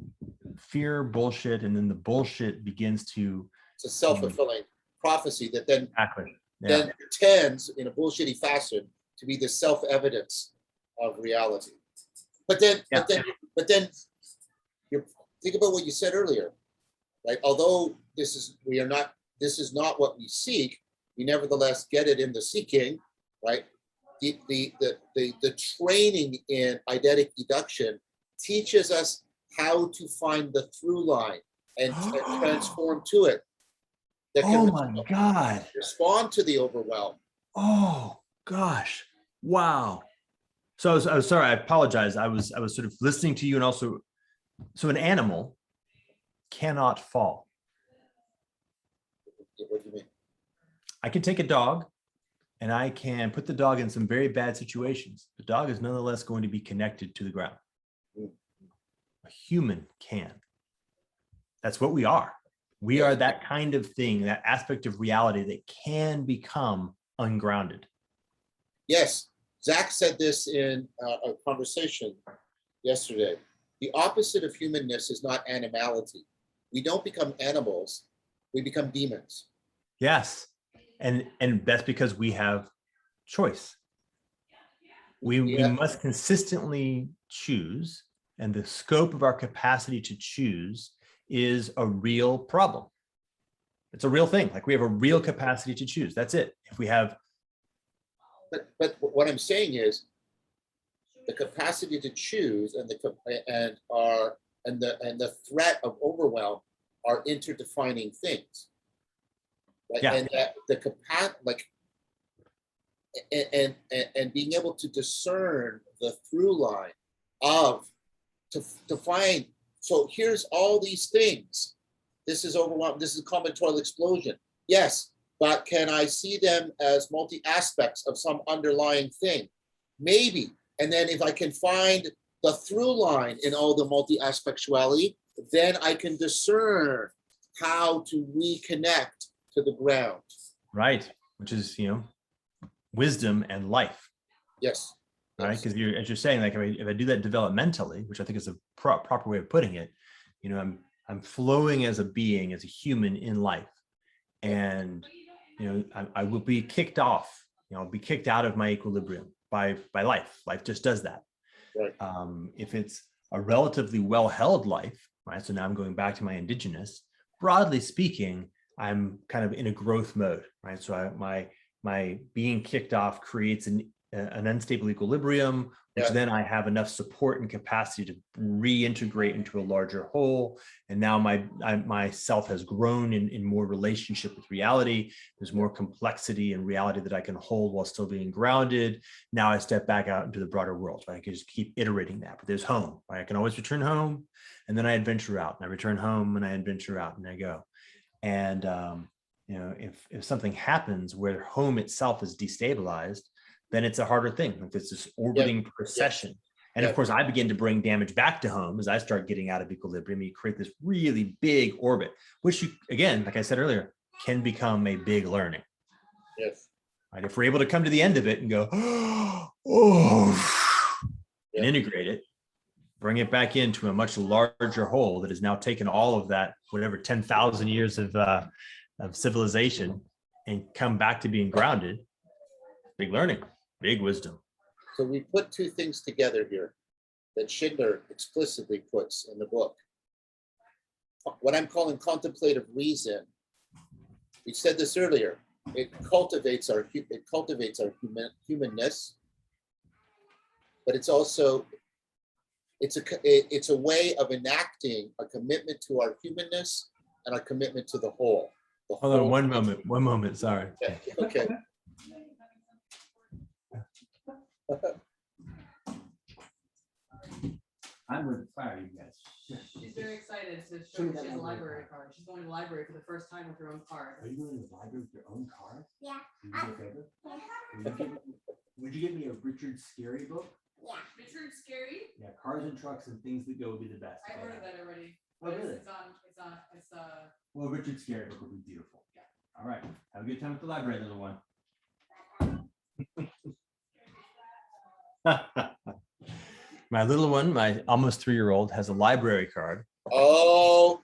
fear, bullshit, and then the bullshit begins to... It's a self-fulfilling prophecy that then, then pretends in a bullshitty fashion to be the self-evidence of reality. But then you think about what you said earlier, right? Although this is not what we seek, we nevertheless get it in the seeking, right? The training in eidetic eduction teaches us how to find the through line and transform to it. That can respond to the overwhelm. Oh gosh, wow. So I was sorry, I apologize. I was sort of listening to you, and also, so an animal cannot fall. What do you mean? I can take a dog and I can put the dog in some very bad situations. The dog is nonetheless going to be connected to the ground. A human can. That's what we are. We are that kind of thing, that aspect of reality that can become ungrounded. Yes. Zach said this in a conversation yesterday. The opposite of humanness is not animality. We don't become animals, we become demons. Yes. And that's because we have choice. We must consistently choose, and the scope of our capacity to choose is a real problem. It's a real thing. Like, we have a real capacity to choose. That's it. If we have... But what I'm saying is the capacity to choose and the threat of overwhelm are interdefining things. Right? Yeah. And that the capacity, and being able to discern the through line of to find. So here's all these things. This is overwhelmed. This is a combinatorial explosion. Yes, but can I see them as multi aspects of some underlying thing? Maybe. And then if I can find the through line in all the multi aspectuality, then I can discern how to reconnect to the ground. Right. Which is, wisdom and life. Yes. right? Because as you're saying, like if I do that developmentally, which I think is a proper way of putting it, I'm flowing as a being, as a human in life, and I will be kicked off. I'll be kicked out of my equilibrium by life. Life just does that. Right. If it's a relatively well-held life, right? So now I'm going back to my indigenous. Broadly speaking, I'm kind of in a growth mode, right? So my being kicked off creates an unstable equilibrium, which then I have enough support and capacity to reintegrate into a larger whole. And now my self has grown in more relationship with reality. There's more complexity and reality that I can hold while still being grounded. Now I step back out into the broader world, right? I can just keep iterating that, but there's home, right? I can always return home, and then I adventure out, and I return home, and I adventure out, and I go. And if something happens where home itself is destabilized, then it's a harder thing. If it's this orbiting procession. And of course, I begin to bring damage back to home as I start getting out of equilibrium. You create this really big orbit, which again, like I said earlier, can become a big learning. Yes. Right? If we're able to come to the end of it and go, oh, and integrate it, bring it back into a much larger whole that has now taken all of that, whatever, 10,000 years of civilization, and come back to being grounded. Big learning, big wisdom. So we put two things together here that Schindler explicitly puts in the book. What I'm calling contemplative reason. We said this earlier. It cultivates our humanness, but it's also it's a way of enacting a commitment to our humanness and our commitment to the whole. Hold on one moment. Sorry. Okay. I'm inspired, you guys. She's very excited to show you she has a library card. She's going to the library for the first time with her own card. Are you going to the library with your own card? Yeah. Would you get me a Richard Scarry book? Yeah. Richard Scarry? Yeah, Cars and Trucks and Things That Go would be the best. I ordered that already. Oh, really? It's Well, Richard Scarry book would be beautiful. Yeah. All right. Have a good time at the library, little one. My little one, my almost 3-year-old, has a library card. Oh,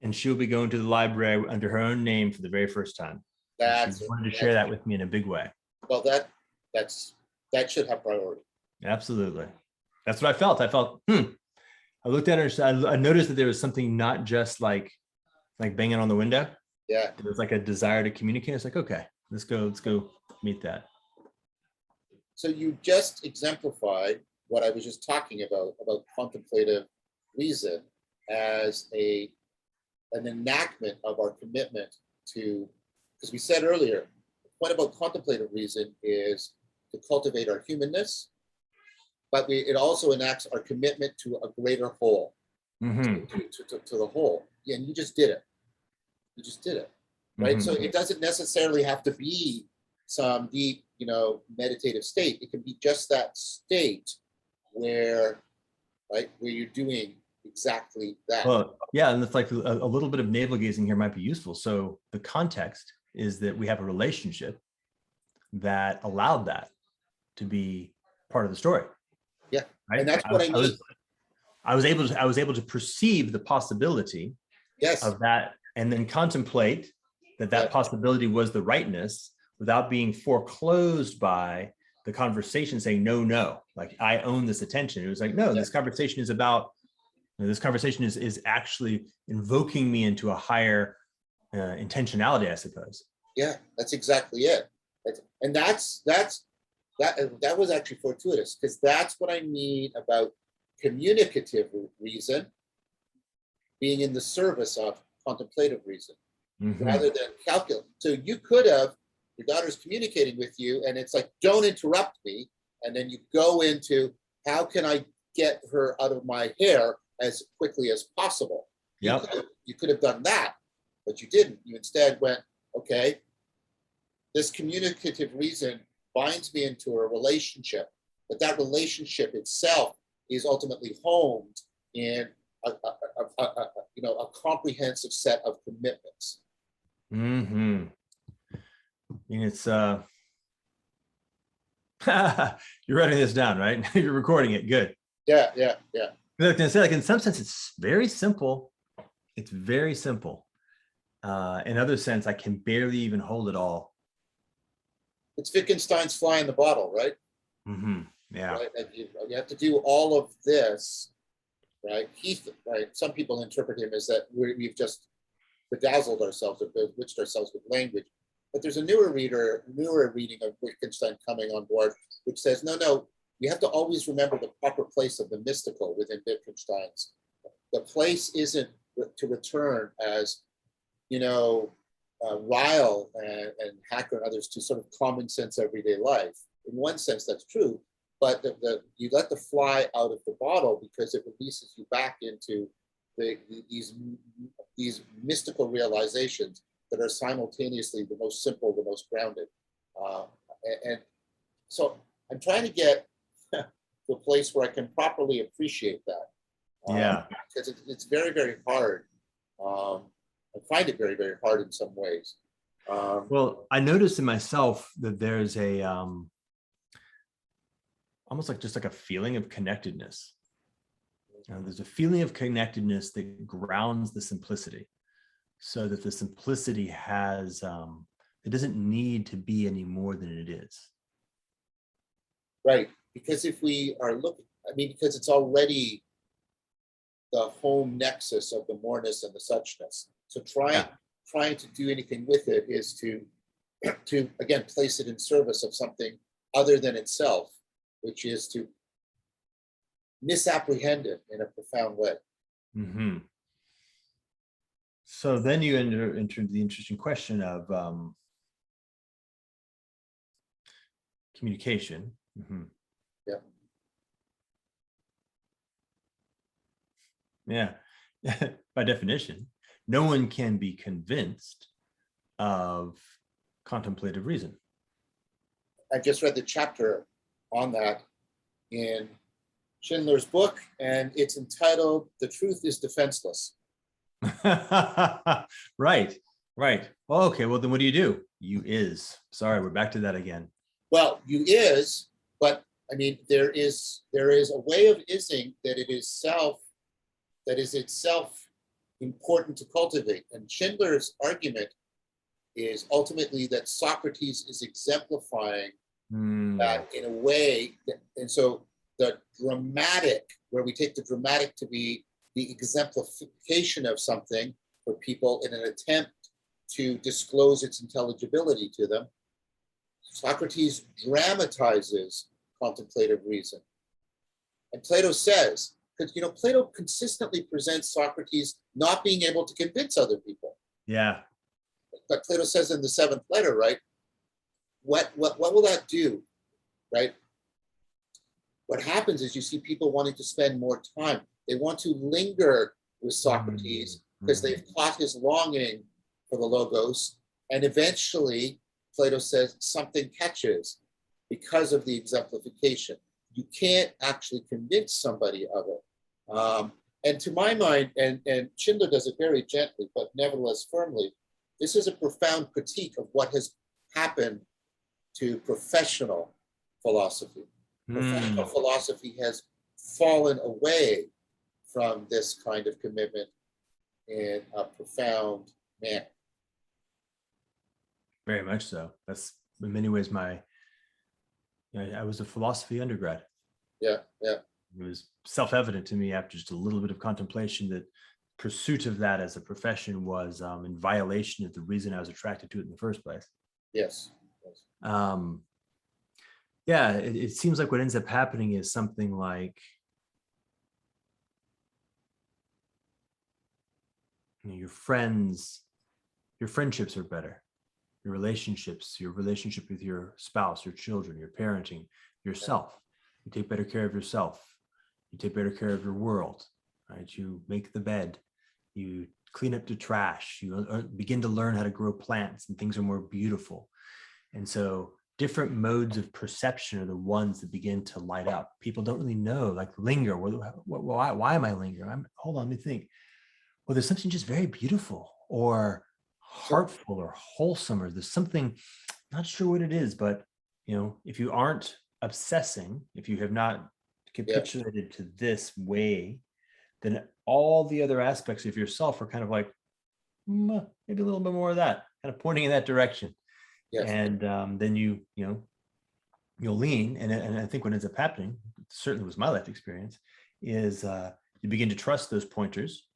and she'll be going to the library under her own name for the very first time. She wanted to share that with me in a big way. Well, that should have priority. Absolutely. That's what I felt. I felt, I looked at her, I noticed that there was something not just like banging on the window. Yeah. There was like a desire to communicate. It's like, okay, let's go meet that. So you just exemplified what I was just talking about contemplative reason as an enactment of our commitment to, because we said earlier, the point about contemplative reason is to cultivate our humanness, but it also enacts our commitment to a greater whole, to the whole. Yeah, and you just did it. You just did it, right? So it doesn't necessarily have to be some deep, meditative state. It can be just that state where you're doing exactly that. Well, yeah, and it's like a little bit of navel gazing here might be useful. So the context is that we have a relationship that allowed that to be part of the story. Yeah, right? And that's what I mean. I was able to perceive the possibility of that, and then contemplate that possibility was the rightness without being foreclosed by the conversation saying, no, like I own this attention. It was like, no, this conversation is about, this conversation is actually invoking me into a higher intentionality, I suppose. Yeah, that's exactly it. And that was actually fortuitous, because that's what I mean about communicative reason being in the service of contemplative reason, rather than calculate. So you could have, your daughter's communicating with you and it's like, don't interrupt me. And then you go into, how can I get her out of my hair as quickly as possible? Yep. You could have done that, but you didn't. You instead went, okay, this communicative reason binds me into a relationship, but that relationship itself is ultimately homed in a comprehensive set of commitments. I mean, it's You're writing this down, right? You're recording it. Good. Yeah. Look, I say, like, in some sense, it's very simple. It's very simple. In other sense, I can barely even hold it all. It's Wittgenstein's fly in the bottle, right? Yeah. Right? And you have to do all of this, right? Right? Some people interpret him as that we've just bedazzled ourselves or bewitched ourselves with language. But there's a newer reading of Wittgenstein coming on board, which says, no, you have to always remember the proper place of the mystical within Wittgenstein's. The place isn't to return as, Ryle and Hacker and others to sort of common sense everyday life. In one sense, that's true, but you let the fly out of the bottle because it releases you back into these mystical realizations that are simultaneously the most simple, the most grounded. And so I'm trying to get to a place where I can properly appreciate that. Yeah. Because it's very, very hard. I find it very, very hard in some ways. Well, I noticed in myself that there's a almost like just like a feeling of connectedness. There's a feeling of connectedness that grounds the simplicity, so that the simplicity has it doesn't need to be any more than it is. Right, because if we are looking, because it's already the home nexus of the moreness and the suchness. So trying to do anything with it is to again place it in service of something other than itself, which is to misapprehend it in a profound way. So then you enter the interesting question of communication. Yeah. By definition, no one can be convinced of contemplative reason. I just read the chapter on that in Schindler's book, and it's entitled "The Truth is Defenseless." Right. Well, okay, well then what do? You is. Sorry, we're back to that again. Well, you is, but there is a way of ising that is itself important to cultivate. And Schindler's argument is ultimately that Socrates is exemplifying that in a way, and so the dramatic, where we take the dramatic to be the exemplification of something for people in an attempt to disclose its intelligibility to them, Socrates dramatizes contemplative reason. And Plato says, because Plato consistently presents Socrates not being able to convince other people. Yeah. But Plato says in the seventh letter, right? What will that do, right? What happens is you see people wanting to spend more time. They want to linger with Socrates because they've caught his longing for the logos. And eventually, Plato says, something catches because of the exemplification. You can't actually convince somebody of it. And to my mind, and Schindler does it very gently, but nevertheless firmly, this is a profound critique of what has happened to professional philosophy. Professional philosophy has fallen away from this kind of commitment in a profound manner. Very much so. That's in many ways I was a philosophy undergrad. Yeah. It was self-evident to me after just a little bit of contemplation that pursuit of that as a profession was in violation of the reason I was attracted to it in the first place. Yes. It seems like what ends up happening is something like your friendships are better. Your relationship with your spouse, your children, your parenting, yourself. You take better care of yourself. You take better care of your world, right? You make the bed. You clean up the trash. You begin to learn how to grow plants, and things are more beautiful. And so different modes of perception are the ones that begin to light up. People don't really know, like linger. Why am I lingering? Hold on, let me think. Well, there's something just very beautiful or heartful or wholesome, or there's something, not sure what it is, but if you aren't obsessing, if you have not capitulated to this way, then all the other aspects of yourself are kind of like, maybe a little bit more of that, kind of pointing in that direction. Yes. And then you'll lean, and I think what ends up happening, certainly was my life experience, is you begin to trust those pointers,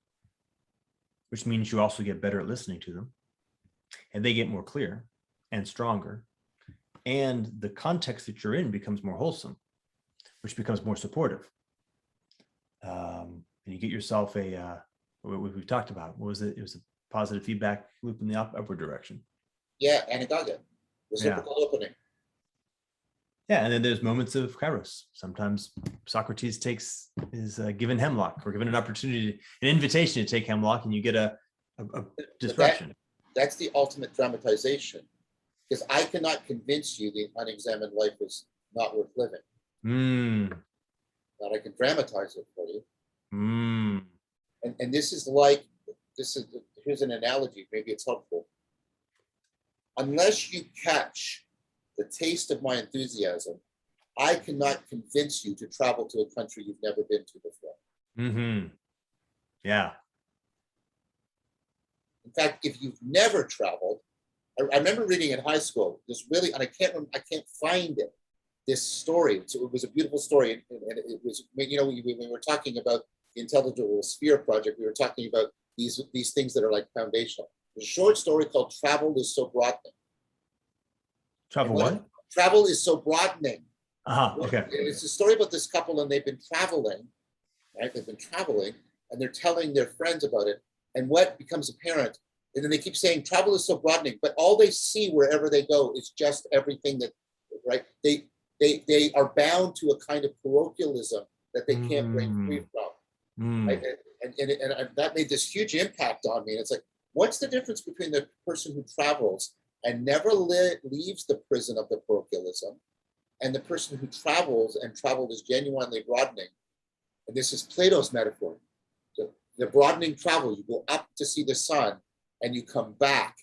which means you also get better at listening to them, and they get more clear and stronger, and the context that you're in becomes more wholesome, which becomes more supportive. And you get yourself what we've talked about. What was it? It was a positive feedback loop in the upward direction. Yeah, anagoga, reciprocal opening. Yeah, and then there's moments of kairos. Sometimes Socrates is given hemlock, or given an opportunity, an invitation to take hemlock, and you get a disruption. That's the ultimate dramatization, because I cannot convince you the unexamined life is not worth living. But I can dramatize it for you. And here's an analogy, maybe it's helpful. Unless you catch the taste of my enthusiasm, I cannot convince you to travel to a country you've never been to before. Yeah. In fact, if you've never traveled, I remember reading in high school this really, and I can't find it. This story. So it was a beautiful story, and it was, when we were talking about the Intelligible Sphere project, we were talking about these things that are like foundational. There's a short story called "Travel is So Broadening." Travel what? Travel is so broadening. Okay. It's a story about this couple, and they've been traveling, right? They've been traveling, and they're telling their friends about it. And what becomes apparent, and then they keep saying travel is so broadening, but all they see wherever they go is just everything that, right? They are bound to a kind of parochialism that they can't break free from. Right? And that made this huge impact on me. And it's like, what's the difference between the person who travels and never leaves the prison of the parochialism, and the person who travels, and travel is genuinely broadening? And this is Plato's metaphor. The broadening travel, you go up to see the sun and you come back.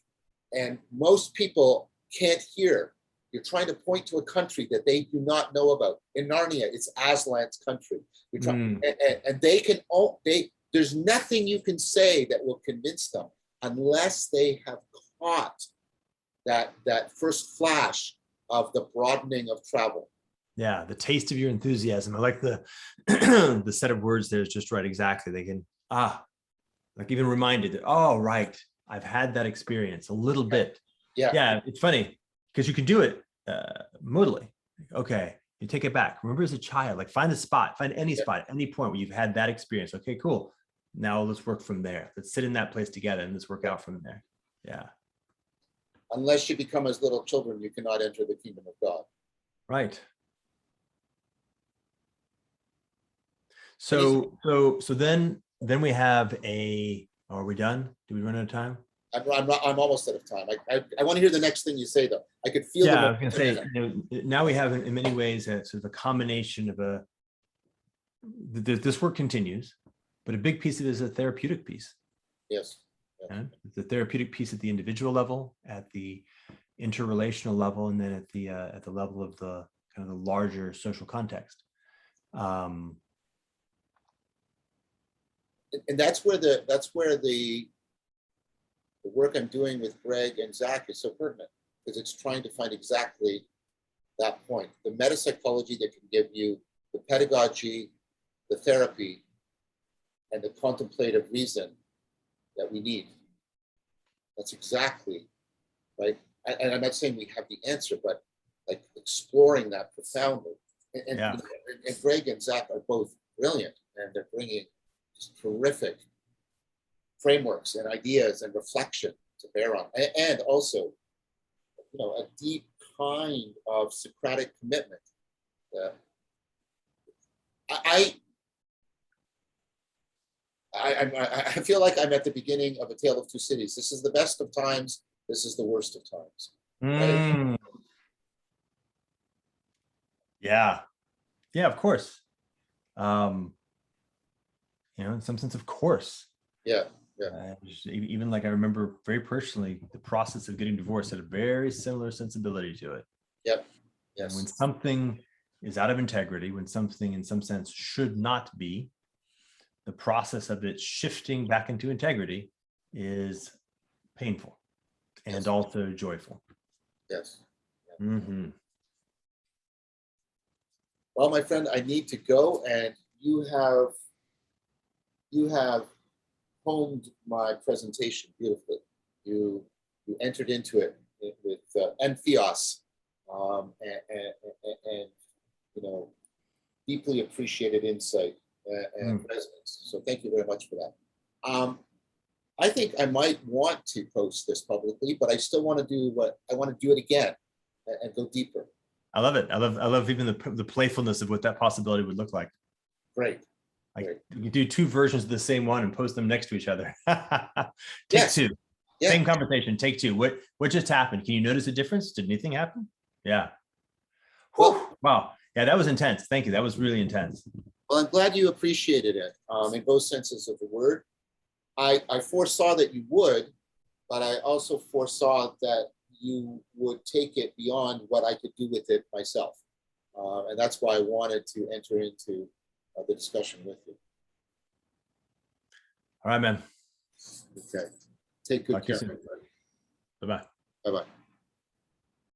And most people can't hear. You're trying to point to a country that they do not know about. In Narnia, it's Aslan's country. You're trying, and there's nothing you can say that will convince them unless they have caught that first flash of the broadening of travel. Yeah, the taste of your enthusiasm. I like the the set of words there is just right. Exactly. They can like even reminded that, oh, right, I've had that experience a little bit. Yeah, it's funny because you can do it modally. Okay, you take it back. Remember as a child, like find any spot, any point where you've had that experience. Okay, cool. Now let's work from there. Let's sit in that place together and let's work out from there. Yeah. Unless you become as little children, you cannot enter the kingdom of God. Right. So then we have are we done? Do we run out of time? I'm almost out of time. I want to hear the next thing you say, though. I could feel. Yeah, I was going to say. Now we have, in many ways, a sort of a combination of this work continues, but a big piece of it is a therapeutic piece. Yes. The therapeutic piece at the individual level, at the interrelational level, and then at the level of the kind of the larger social context. And that's where the work I'm doing with Greg and Zach is so pertinent, because it's trying to find exactly that point. The metapsychology that can give you the pedagogy, the therapy, and the contemplative reason that we need. That's exactly right. And I'm not saying we have the answer, but like exploring that profoundly. And Greg and Zach are both brilliant, and they're bringing terrific frameworks and ideas and reflection to bear on, and also, a deep kind of Socratic commitment. I feel like I'm at the beginning of A Tale of Two Cities. This is the best of times. This is the worst of times. Right? Yeah, of course. In some sense, of course. Yeah. Even like I remember very personally, the process of getting divorced had a very similar sensibility to it. Yep. Yes. And when something is out of integrity, when something in some sense should not be, the process of it shifting back into integrity is painful and Yes. also joyful. Yes. Mm-hmm. Well, my friend, I need to go, and you have honed my presentation beautifully. You entered into it with emphasis, and you know, deeply appreciated insight and resonance. So thank you very much for that. I think I might want to post this publicly, but I still want to do it again and go deeper. I love it. I love even the playfulness of what that possibility would look like. Great. Like Great. you do two versions of the same one and post them next to each other. Take Yes. two. Yeah. Same conversation. Take two. What just happened? Can you notice a difference? Did anything happen? Yeah. Well, wow. Yeah, that was intense. Thank you. That was really intense. well, I'm glad you appreciated it in both senses of the word. I foresaw that you would, but I also foresaw that you would take it beyond what I could do with it myself. And that's why I wanted to enter into the discussion with you. All right, man. Okay. Take good Talk to you care. soon. Bye-bye. Bye-bye.